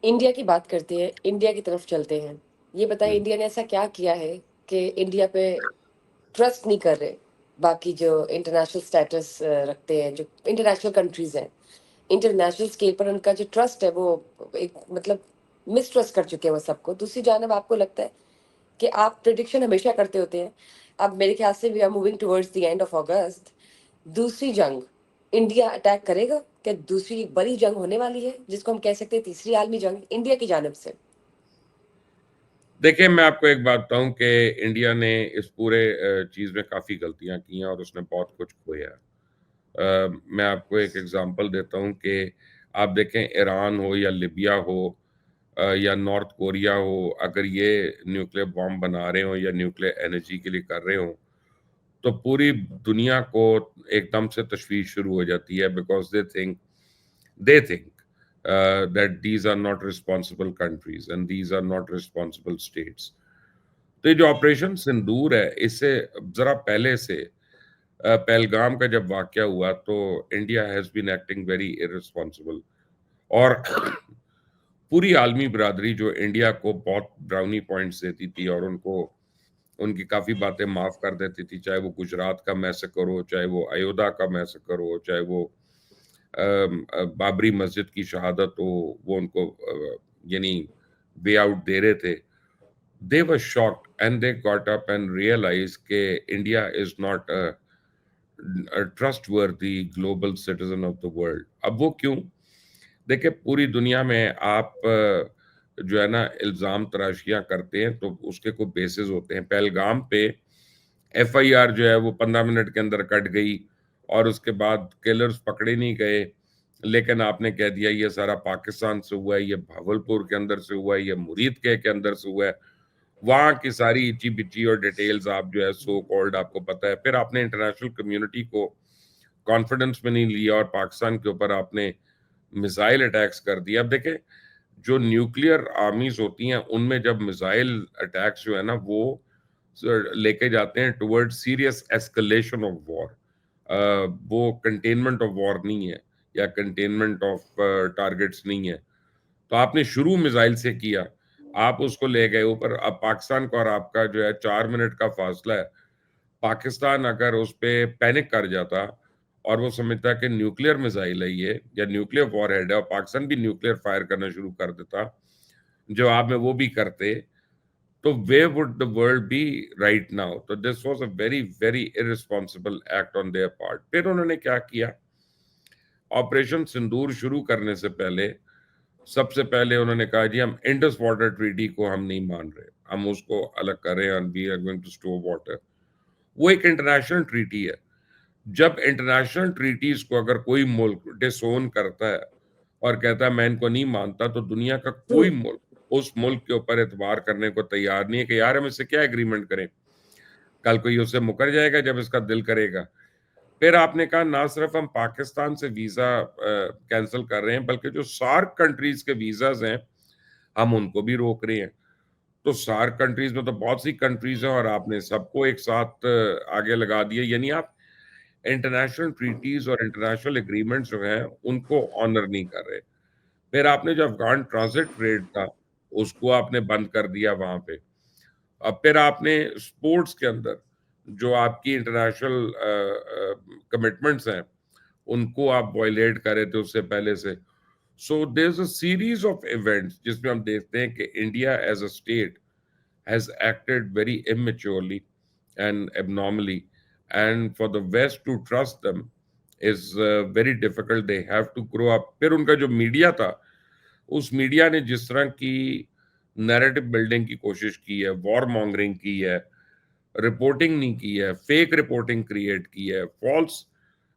India की बात करते हैं, इंडिया की तरफ चलते हैं। ये बताइए हम्म। इंडिया ने ऐसा क्या किया है कि इंडिया पे ट्रस्ट नहीं कर रहे बाकी जो इंटरनेशनल स्टेटस रखते हैं, जो इंटरनेशनल कंट्रीज हैं। इंटरनेशनल स्केल पर उनका जो ट्रस्ट है वो एक मतलब मिसट्रस्ट कर चुके हैं वो सबको। दूसरी जानब आपको लगता है कि आप प्रिडिक्शन हमेशा करते होते हैं। अब मेरे ख्याल से we are moving towards the end of August. दूसरी जंग इंडिया अटैक करेगा क्या? दूसरी एक बड़ी जंग होने वाली है जिसको हम कह सकते हैं तीसरी आलमी जंग इंडिया की जानब से। देखिए, मैं आपको एक बात बताऊं कि इंडिया ने इस पूरे चीज में काफी गलतियां की हैं और उसने बहुत कुछ खोया है। मैं आपको एक एग्जांपल देता हूं कि आप देखें, ईरान हो या लिबिया हो या नॉर्थ कोरिया हो, अगर ये न्यूक्लियर बॉम्ब बना रहे हो या न्यूक्लियर एनर्जी के लिए कर रहे हो, तो पूरी दुनिया को एकदम से तशवीश शुरू हो जाती है, because they think that these are not responsible countries and these are not responsible states. तो ये जो ऑपरेशन सिंदूर है, इससे जरा पहले से पहलगाम का जब वाकया हुआ तो India has been acting very irresponsible. और पूरी आलमी बिरादरी जो इंडिया को बहुत ब्राउनी पॉइंट्स देती थी और उनको उनकी काफी बातें माफ कर देती थी, चाहे वो गुजरात का मैसेकर हो, चाहे वो अयोध्या का मैसेकर हो, चाहे वो बाबरी मस्जिद की शहादत हो, वो उनको यानी वे आउट दे रहे थे। They were shocked and they got up and realise के India is not a trustworthy global citizen of the world. अब वो क्यों? देखिए, पूरी दुनिया में आप जो है ना इल्जाम तराशियां करते हैं तो उसके कोई बेसिस होते हैं। पहलगाम पे एफआईआर जो है वो 15 मिनट के अंदर कट गई और उसके बाद किलर्स पकड़े नहीं गए, लेकिन आपने कह दिया ये सारा पाकिस्तान से हुआ है, ये भावलपुर के अंदर से हुआ है, ये मुरीद के अंदर से हुआ है। वहां की सारी इची बिची और डिटेल्स आप जो है सो कॉल्ड आपको पता है। फिर आपने इंटरनेशनल कम्युनिटी को कॉन्फिडेंस में नहीं लिया और पाकिस्तान के ऊपर आपने मिसाइल अटैक्स कर दिया। अब देखें, जो न्यूक्लियर आर्मीज होती हैं उनमें जब मिसाइल अटैक्स जो है ना वो लेके जाते हैं toward serious escalation of war. वो कंटेनमेंट ऑफ वॉर नहीं है या कंटेनमेंट ऑफ टारगेट्स नहीं है। तो आपने शुरू मिसाइल से किया, आप उसको ले गए ऊपर। अब पाकिस्तान का और आपका जो है 4 मिनट का फासला है। पाकिस्तान अगर उस पे पैनिक कर जाता और वो समझता कि न्यूक्लियर मिसाइल है ये या न्यूक्लियर वॉरहेड है और पाकिस्तान भी न्यूक्लियर फायर करना शुरू कर देता, जवाब में वो भी करते, तो where would the world be right now? तो this was a very very irresponsible act on their part. फिर उन्होंने क्या किया? ऑपरेशन सिंदूर शुरू करने से पहले सबसे पहले उन्होंने कहा जी हम इंडस वाटर ट्रीटी को हम नहीं मान रहे, हम उसको अलग कर रहे हैं and we are going to store water. वो एक इंटरनेशनल ट्रीटी है। जब इंटरनेशनल ट्रीटीज को अगर कोई मुल्क डिसोन करता है और कहता है मैं इनको नहीं मानता, तो दुनिया का ट्रू। कोई मुल्क उस मुल्क के ऊपर एतबार करने को तैयार नहीं है कि यार हम इससे क्या एग्रीमेंट करें। कल कोई उससे मुकर जाएगा जब इसका दिल करेगा। फिर आपने कहा ना सिर्फ हम पाकिस्तान से वीजा कैंसिल कर रहे हैं, बल्कि जो सार्क कंट्रीज के वीजाज हैं हम उनको भी रोक रहे हैं। तो सार्क कंट्रीज में तो बहुत सी कंट्रीज हैं और आपने सबको एक साथ आगे लगा दिया। यानी आप इंटरनेशनल ट्रीटीज और इंटरनेशनल एग्रीमेंट्स जो हैं उनको ऑनर नहीं कर रहे। फिर आपने जो अफगान ट्रांजिट ट्रेड था उसको आपने बंद कर दिया वहां पे। अब फिर आपने स्पोर्ट्स के अंदर जो आपकी इंटरनेशनल कमिटमेंट्स हैं उनको आप वायलेट कर रहे थे उससे पहले से। So there is a series of events जिसमें हम देखते हैं कि India as a state has acted very immaturely and abnormally, and for the West to trust them is very difficult. They have to grow up. फिर उनका जो media था, उस मीडिया ने जिस तरह की नैरेटिव बिल्डिंग की कोशिश की है, वॉर मॉन्गरिंग की है, रिपोर्टिंग नहीं की है, फेक रिपोर्टिंग क्रिएट की है, फॉल्स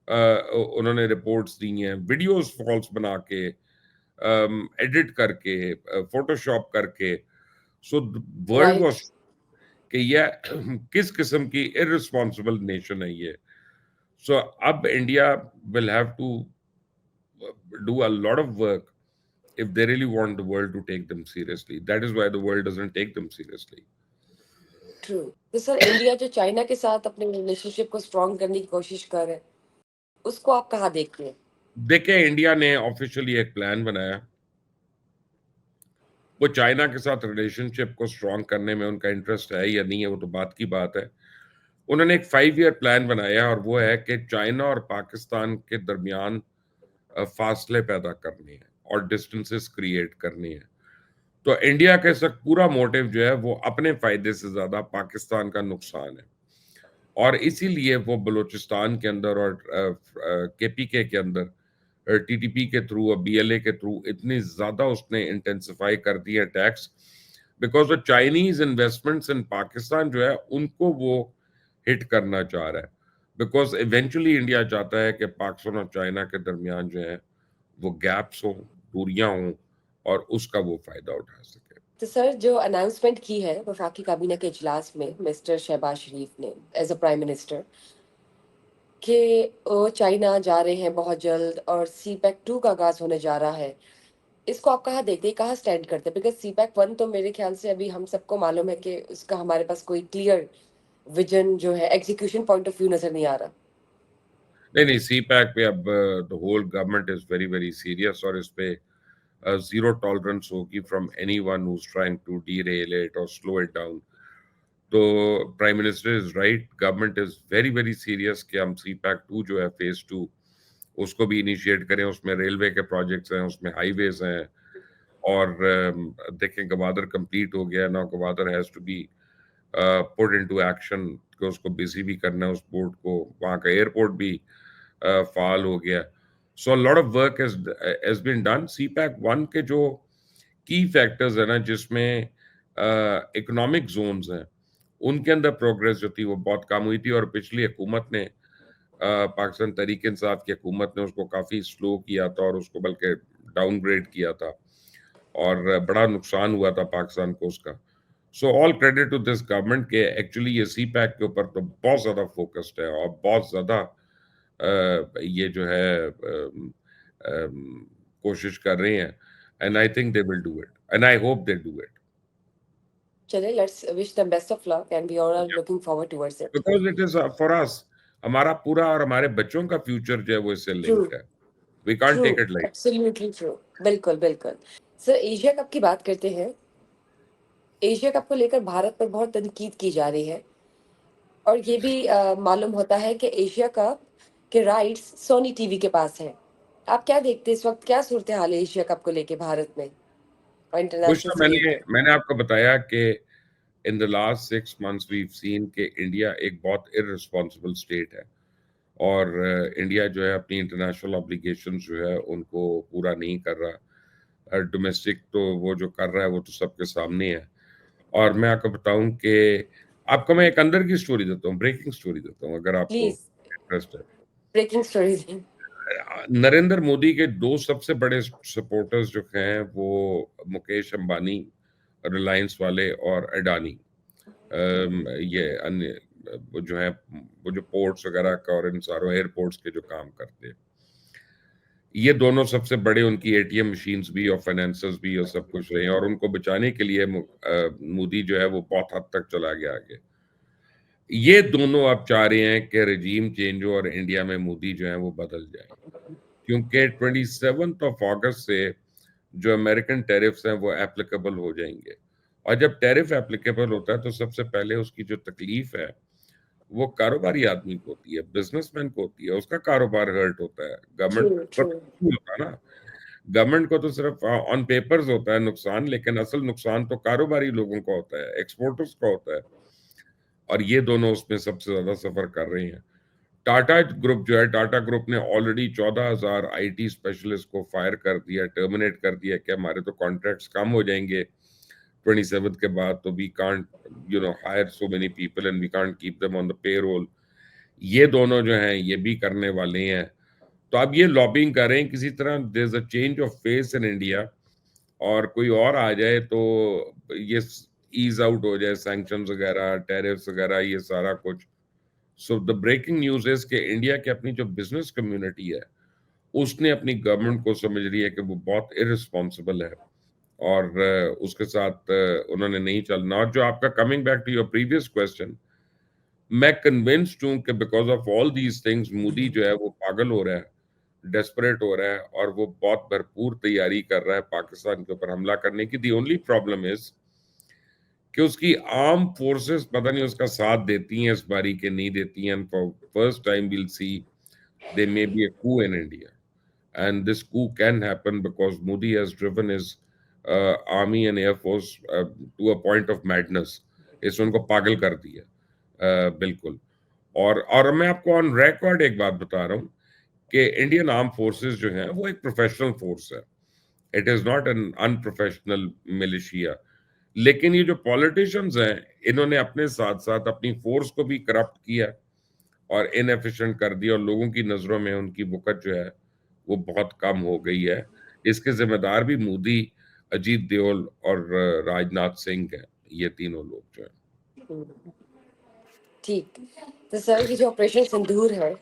उन्होंने रिपोर्ट्स दी हैं, वीडियोस फॉल्स बना के, एडिट करके, फोटोशॉप करके। So world right. वाज कि यह किस किस्म की इररिस्पॉन्सिबल नेशन है ये। सो अब India will have to do a lot of work if they really want the world to take them seriously. That is why the world doesn't take them seriously. True. तो sir India जो China के साथ अपने relationship को strong करने की कोशिश कर रहे हैं उसको आप कहाँ देखते हैं? देखिए, इंडिया ने ऑफिशियली एक प्लान बनाया वो चाइना के साथ रिलेशनशिप को स्ट्रॉन्ग करने में उनका इंटरेस्ट है या नहीं है, वो तो बात की बात है। उन्होंने एक 5 ईयर प्लान बनाया और वो है कि चाइना और पाकिस्तान के दरमियान फासले पैदा करने हैं और डिस्टेंसेस क्रिएट करनी है। तो इंडिया का इस वक्त पूरा मोटिव जो है वो अपने फायदे से ज्यादा पाकिस्तान का नुकसान है, और इसीलिए वो बलूचिस्तान के अंदर और केपीके के अंदर टीटीपी के थ्रू और बीएलए के थ्रू इतनी ज्यादा उसने इंटेंसिफाई कर दी है टैक्स, बिकॉज वो चाइनीज इन्वेस्टमेंट्स इन पाकिस्तान जो है उनको वो हिट करना चाह रहा है, बिकॉज इवेंचुअली इंडिया चाहता है कि पाकिस्तान और चाइना के दरमियान जो है वो गैप्स हो, दूरियां हों, और उसका वो फायदा उठा सके। तो सर, जो अनाउंसमेंट की है वफाकी काबीना के इजलास में मिस्टर शहबाज शरीफ ने एज अ प्राइम मिनिस्टर कि वो चाइना जा रहे हैं बहुत जल्द और सी पैक 2 का आगाज होने जा रहा है, इसको आप कहाँ देखते हैं, कहाँ स्टैंड करते हैं? बिकॉज सी पैक 1 तो मेरे ख्याल से अभी हम सबको मालूम है कि उसका हमारे पास कोई क्लियर विजन जो है एग्जीक्यूशन पॉइंट ऑफ व्यू नजर नहीं आ रहा। नहीं नहीं, सी पैक पे अब the whole government is very very serious, और इस पे जीरो टॉलरेंस होगी from anyone who is trying to derail it और स्लो इट डाउन। तो prime minister is right, government is very very serious कि हम सी पैक 2 जो है फेज 2 उसको भी इनिशिएट करें। उसमें रेलवे के प्रोजेक्ट्स हैं, उसमें हाईवेज हैं, और देखें गवादर कंप्लीट हो गया, now Gwadar has to be put into action, कि उसको बिजी भी करना है उस पोर्ट को, वहाँ का एयरपोर्ट भी फाल हो गया। So lot of work has been done. CPEC 1 के जो की फैक्टर्स है ना, जिसमें इकोनॉमिक जोन्स हैं, उनके अंदर प्रोग्रेस जो थी वो बहुत कम हुई थी, और पिछली हुकूमत ने पाकिस्तान तहरीक इंसाफ की हुकूमत ने उसको काफी स्लो किया था और उसको बल्कि डाउनग्रेड किया था, और बड़ा नुकसान हुआ था पाकिस्तान को उसका। So all credit to this government के एक्चुअली ये सी पैक के ऊपर तो बहुत ज्यादा फोकस्ड है, और बहुत ज्यादा ये जो है कोशिश कर रहे हैं, and I think they will do it, and I hope they do it, चलिए, let's wish them best of luck and we all are looking forward towards it. Because it is for us, हमारा पूरा और हमारे बच्चों का future जो है वो इससे ट्रू, लिंक्ड है। We can't true, take it like. Absolutely true. बिल्कुल, बिल्कुल। सर, एशिया कप की बात करते हैं। एशिया कप को लेकर भारत पर बहुत तनकीद की जा रही है और ये भी मालूम होता है कि एशिया कप के राइट्स सोनी टीवी के पास हैं। आप क्या देखते हैं इस वक्त, क्या सूरत हाल है एशिया कप को लेके भारत में और कुछ इंटरनेशनल तो स्केल मैंने पे? मैंने आपको बताया कि in the last 6 months we seen कि इंडिया एक बहुत इररिस्पॉन्सिबल स्टेट है, और इंडिया जो है अपनी इंटरनेशनल ऑब्लिगेशन जो है उनको पूरा नहीं कर रहा। डोमेस्टिक तो वो जो कर रहा है वो तो सबके सामने है। और मैं आपको बताऊं कि आपको मैं एक अंदर की स्टोरी देता हूँ, ब्रेकिंग स्टोरी देता हूँ, अगर आपको प्लीज, इंटरेस्ट है। Breaking stories. नरेंद्र मोदी के दो सबसे बड़े सपोर्टर्स जो हैं वो मुकेश अंबानी, रिलायंस वाले, और अडानी, ये अन्य वो जो है वो जो पोर्ट्स वगैरह का और इन सारों एयरपोर्ट्स के जो काम करते हैं, ये दोनों सबसे बड़े उनकी एटीएम मशीन्स भी और फाइनेंसर्स भी और सब कुछ रहे हैं, और उनको बचाने के लिए मोदी जो है वो बहुत हद तक चला गया आगे। ये दोनों अब चाह रहे हैं कि रजीम चेंज हो और इंडिया में मोदी जो है वो बदल जाए, क्योंकि 27 अगस्त से जो अमेरिकन टैरिफ्स हैं वो एप्लीकेबल हो जाएंगे, और जब टैरिफ एप्लीकेबल होता है तो सबसे पहले उसकी जो तकलीफ है वो कारोबारी आदमी को होती है, बिजनेसमैन को होती है, उसका कारोबार हर्ट होता है। ट्रू, गवर्नमेंट पर ट्रू। कुछ नहीं होता ना, गवर्नमेंट को तो सिर्फ ऑन पेपर्स होता है नुकसान, लेकिन असल नुकसान तो कारोबारी लोगों का होता है, एक्सपोर्टर्स का होता है, और ये दोनों उसमें सबसे ज्यादा सफर कर रहे हैं। टाटा ग्रुप जो है, टाटा ग्रुप ने ऑलरेडी 14,000 आईटी स्पेशलिस्ट को फायर कर दिया, टर्मिनेट कर दिया कि हमारे तो कॉन्ट्रैक्ट्स कम हो जाएंगे 27 के बाद, तो we can't hire so many people and we can't keep them on the payroll. ये दोनों जो हैं ये भी करने वाले हैं। तो अब ये लॉबिंग कर रहे हैं किसी तरह there is a change of face in India, और कोई और आ जाए तो ये ईज आउट हो जाए, सैंक्शंस वगैरह, टैरिफ्स वगैरह, ये सारा कुछ। So the breaking news is कि इंडिया की अपनी जो बिजनेस कम्युनिटी है उसने अपनी गवर्नमेंट को समझ रही है कि वो बहुत इररिस्पॉन्सिबल है, और उसके साथ उन्होंने नहीं चलना। और जो आपका coming back to your previous question, मैं कन्विंस्ड हूं कि because of all these things Modi जो है वो पागल हो रहा है, डेस्परेट हो रहा है और वो बहुत भरपूर तैयारी कर रहा है पाकिस्तान के ऊपर हमला करने की। दी ओनली प्रॉब्लम इज कि उसकी आर्म फोर्सेस पता नहीं उसका साथ देती हैं इस बारी के नहीं देती हैं। For first time will see there may be a coup in India, and this coup can happen because Modi has driven his army and air force to a point of madness. इसने उनको पागल कर दिया बिल्कुल। और मैं आपको on record एक बात बता रहा हूँ कि इंडियन आर्म फोर्सेस जो हैं वो एक प्रोफेशनल फोर्स है। It is not an unprofessional militia. लेकिन ये जो पॉलिटिशियंस हैं इन्होंने अपने साथ साथ अपनी फोर्स को भी करप्ट किया और इनएफिशिएंट कर दिया और लोगों की नजरों में उनकी वक़्त जो है वो बहुत कम हो गई है। इसके जिम्मेदार भी मोदी, अजीत देओल और राजनाथ सिंह हैं। ये तीनों लोग जो हैं। ठीक। तो सर ये जो ऑपरेशन सिंदूर है,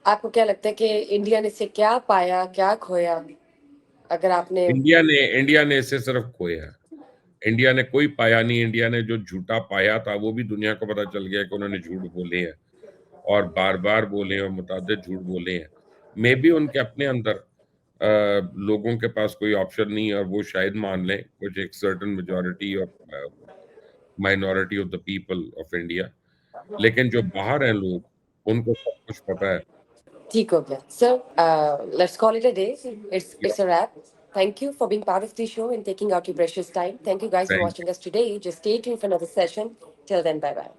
आपको क्या लगता है कि इंडिया ने इससे क्या पाया, क्या खोया? अगर आपने इंडिया ने इससे सिर्फ खोया है। इंडिया ने कोई पाया नहीं। इंडिया ने जो झूठा पाया था वो भी दुनिया को पता चल गया कि उन्होंने झूठ बोले हैं और बार-बार बोले हैं और मुतअद्दिद झूठ बोले हैं। मे बी उनके अपने अंदर लोगों के पास कोई ऑप्शन नहीं है और वो शायद मान लें कुछ एक certain majority of minority of the people of India. लेकिन जो बाहर हैं लोग, उनको सब कुछ पता है। ठीक हो गया। Sir, let's call it a day. It's a wrap. Thank you for being part of the show and taking out your precious time. Thank you guys for thank watching us today. Just stay tuned for another session. Till then, bye bye.